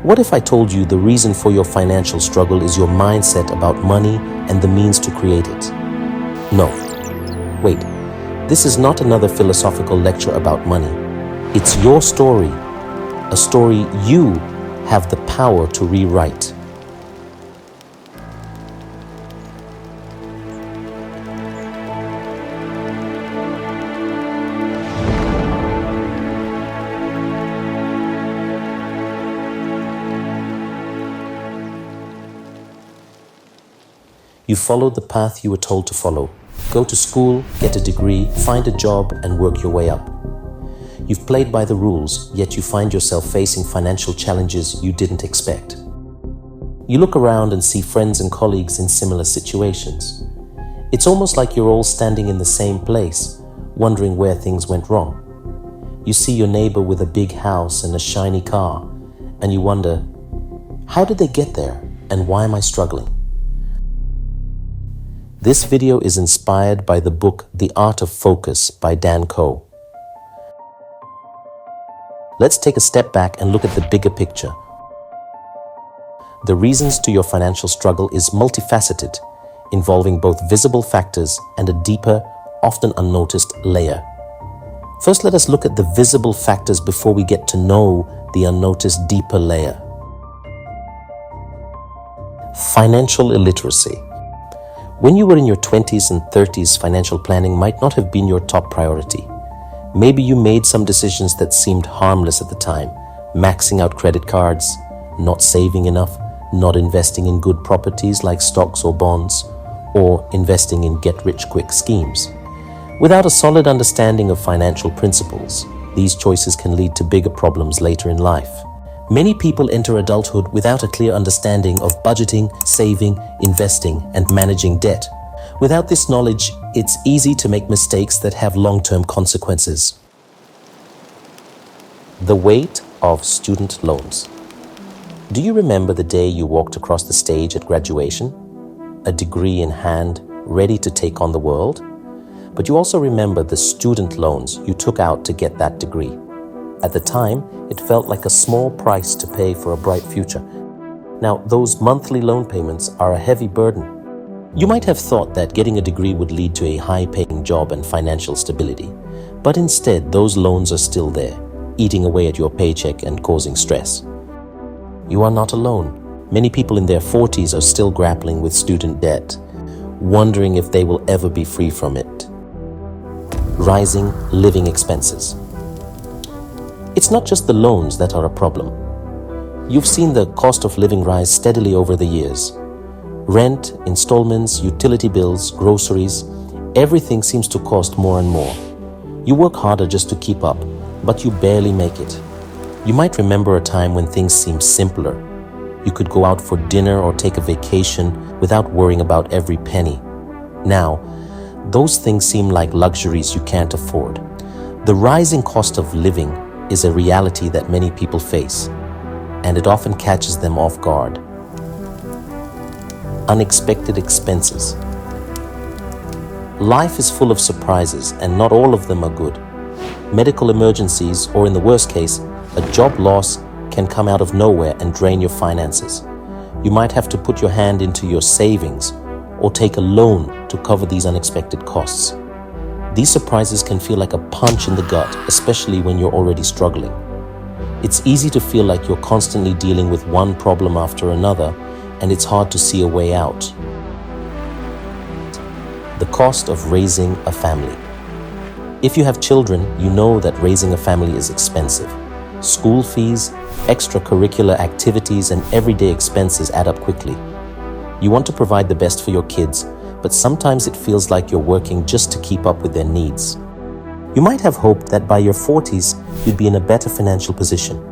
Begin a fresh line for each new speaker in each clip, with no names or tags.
What if I told you the reason for your financial struggle is your mindset about money and the means to create it? No. Wait, this is not another philosophical lecture about money. It's your story, a story you have the power to rewrite. You followed the path you were told to follow. Go to school, get a degree, find a job, and work your way up. You've played by the rules, yet you find yourself facing financial challenges you didn't expect. You look around and see friends and colleagues in similar situations. It's almost like you're all standing in the same place, wondering where things went wrong. You see your neighbor with a big house and a shiny car, and you wonder, how did they get there, and why am I struggling? This video is inspired by the book The Art of Focus by Dan Koe. Let's take a step back and look at the bigger picture. The reasons to your financial struggle is multifaceted, involving both visible factors and a deeper, often unnoticed layer. First, let us look at the visible factors before we get to know the unnoticed deeper layer. Financial illiteracy. When you were in your 20s and 30s, financial planning might not have been your top priority. Maybe you made some decisions that seemed harmless at the time, maxing out credit cards, not saving enough, not investing in good properties like stocks or bonds, or investing in get-rich-quick schemes. Without a solid understanding of financial principles, these choices can lead to bigger problems later in life. Many people enter adulthood without a clear understanding of budgeting, saving, investing, and managing debt. Without this knowledge, it's easy to make mistakes that have long-term consequences. The weight of student loans. Do you remember the day you walked across the stage at graduation? A degree in hand, ready to take on the world? But you also remember the student loans you took out to get that degree. At the time, it felt like a small price to pay for a bright future. Now, those monthly loan payments are a heavy burden. You might have thought that getting a degree would lead to a high-paying job and financial stability, but instead, those loans are still there, eating away at your paycheck and causing stress. You are not alone. Many people in their 40s are still grappling with student debt, wondering if they will ever be free from it. Rising living expenses. It's not just the loans that are a problem. You've seen the cost of living rise steadily over the years. Rent, installments, utility bills, groceries, everything seems to cost more and more. You work harder just to keep up, but you barely make it. You might remember a time when things seemed simpler. You could go out for dinner or take a vacation without worrying about every penny. Now, those things seem like luxuries you can't afford. The rising cost of living is a reality that many people face, and it often catches them off guard. Unexpected expenses. Life is full of surprises, and not all of them are good. Medical emergencies, or in the worst case, a job loss can come out of nowhere and drain your finances. You might have to put your hand into your savings or take a loan to cover these unexpected costs. These surprises can feel like a punch in the gut, especially when you're already struggling. It's easy to feel like you're constantly dealing with one problem after another, and it's hard to see a way out. The cost of raising a family. If you have children, you know that raising a family is expensive. School fees, extracurricular activities, and everyday expenses add up quickly. You want to provide the best for your kids, but sometimes it feels like you're working just to keep up with their needs. You might have hoped that by your 40s, you'd be in a better financial position.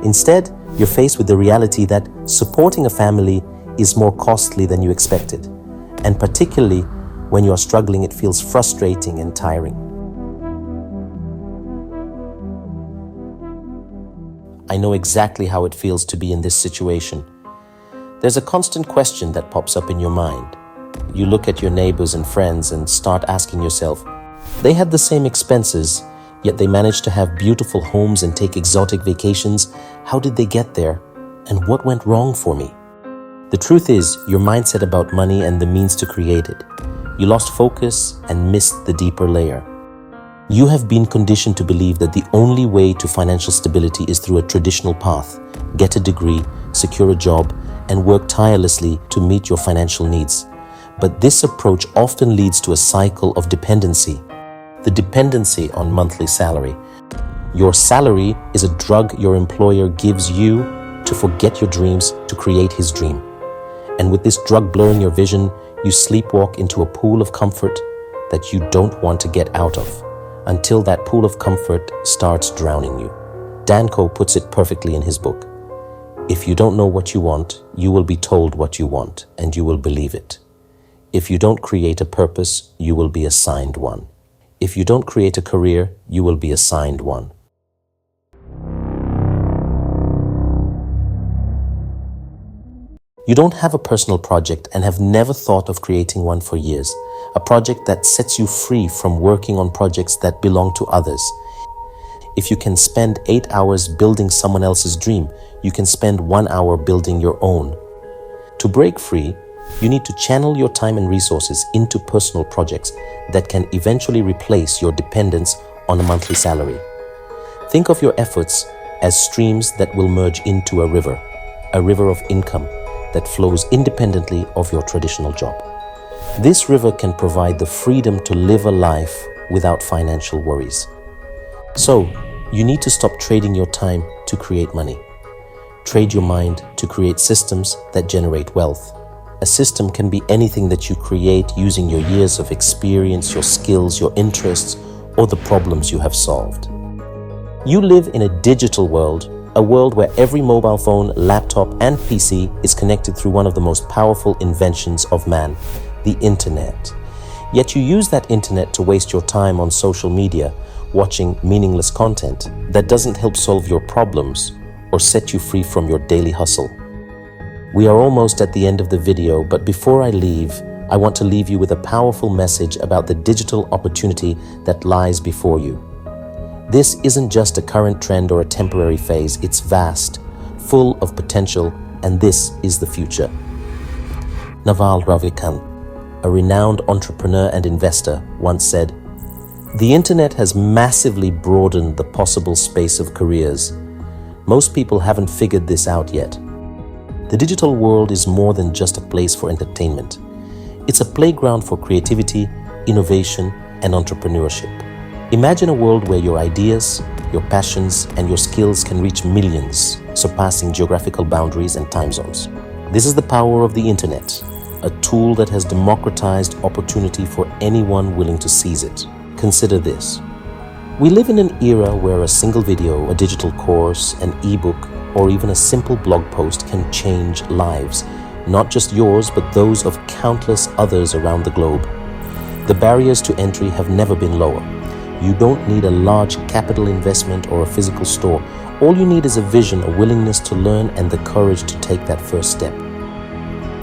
Instead, you're faced with the reality that supporting a family is more costly than you expected. And particularly when you're struggling, it feels frustrating and tiring. I know exactly how it feels to be in this situation. There's a constant question that pops up in your mind. You look at your neighbors and friends and start asking yourself, they had the same expenses, yet they managed to have beautiful homes and take exotic vacations. How did they get there? And what went wrong for me? The truth is, your mindset about money and the means to create it. You lost focus and missed the deeper layer. You have been conditioned to believe that the only way to financial stability is through a traditional path. Get a degree, secure a job, and work tirelessly to meet your financial needs. But this approach often leads to a cycle of dependency. The dependency on monthly salary. Your salary is a drug your employer gives you to forget your dreams, to create his dream. And with this drug blurring your vision, you sleepwalk into a pool of comfort that you don't want to get out of, until that pool of comfort starts drowning you. Dan Koe puts it perfectly in his book. If you don't know what you want, you will be told what you want, and you will believe it. If you don't create a purpose, you will be assigned one. If you don't create a career, you will be assigned one. You don't have a personal project and have never thought of creating one for years. A project that sets you free from working on projects that belong to others. If you can spend 8 hours building someone else's dream, you can spend 1 hour building your own. To break free, you need to channel your time and resources into personal projects that can eventually replace your dependence on a monthly salary. Think of your efforts as streams that will merge into a river of income that flows independently of your traditional job. This river can provide the freedom to live a life without financial worries. So, you need to stop trading your time to create money. Trade your mind to create systems that generate wealth. A system can be anything that you create using your years of experience, your skills, your interests, or the problems you have solved. You live in a digital world, a world where every mobile phone, laptop, and PC is connected through one of the most powerful inventions of man, the internet. Yet you use that internet to waste your time on social media, watching meaningless content that doesn't help solve your problems or set you free from your daily hustle. We are almost at the end of the video, but before I leave, I want to leave you with a powerful message about the digital opportunity that lies before you. This isn't just a current trend or a temporary phase, it's vast, full of potential, and this is the future. Naval Ravikant, a renowned entrepreneur and investor, once said, "The internet has massively broadened the possible space of careers. Most people haven't figured this out yet. The digital world is more than just a place for entertainment. It's a playground for creativity, innovation, and entrepreneurship. Imagine a world where your ideas, your passions, and your skills can reach millions, surpassing geographical boundaries and time zones. This is the power of the internet, a tool that has democratized opportunity for anyone willing to seize it. Consider this. We live in an era where a single video, a digital course, an ebook, or even a simple blog post can change lives, not just yours, but those of countless others around the globe. The barriers to entry have never been lower. You don't need a large capital investment or a physical store. All you need is a vision, a willingness to learn, and the courage to take that first step.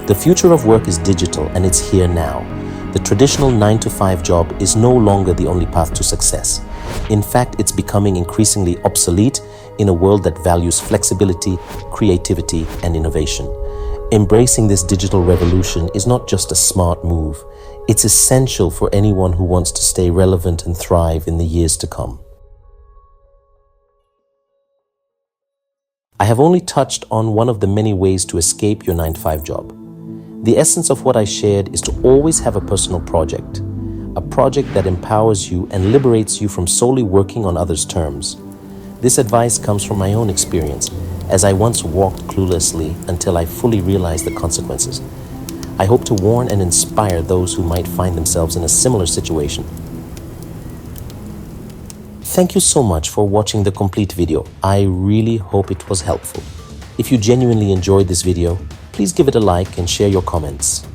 The future of work is digital, and it's here now. The traditional 9-to-5 job is no longer the only path to success. In fact, it's becoming increasingly obsolete in a world that values flexibility, creativity, and innovation. Embracing this digital revolution is not just a smart move. It's essential for anyone who wants to stay relevant and thrive in the years to come. I have only touched on one of the many ways to escape your 9-to-5 job. The essence of what I shared is to always have a personal project, a project that empowers you and liberates you from solely working on others' terms. This advice comes from my own experience, as I once walked cluelessly until I fully realized the consequences. I hope to warn and inspire those who might find themselves in a similar situation. Thank you so much for watching the complete video. I really hope it was helpful. If you genuinely enjoyed this video, please give it a like and share your comments.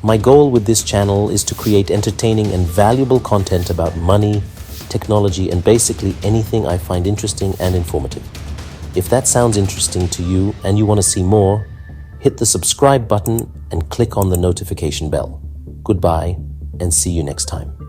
My goal with this channel is to create entertaining and valuable content about money, technology, and basically anything I find interesting and informative. If that sounds interesting to you and you want to see more, hit the subscribe button and click on the notification bell. Goodbye and see you next time.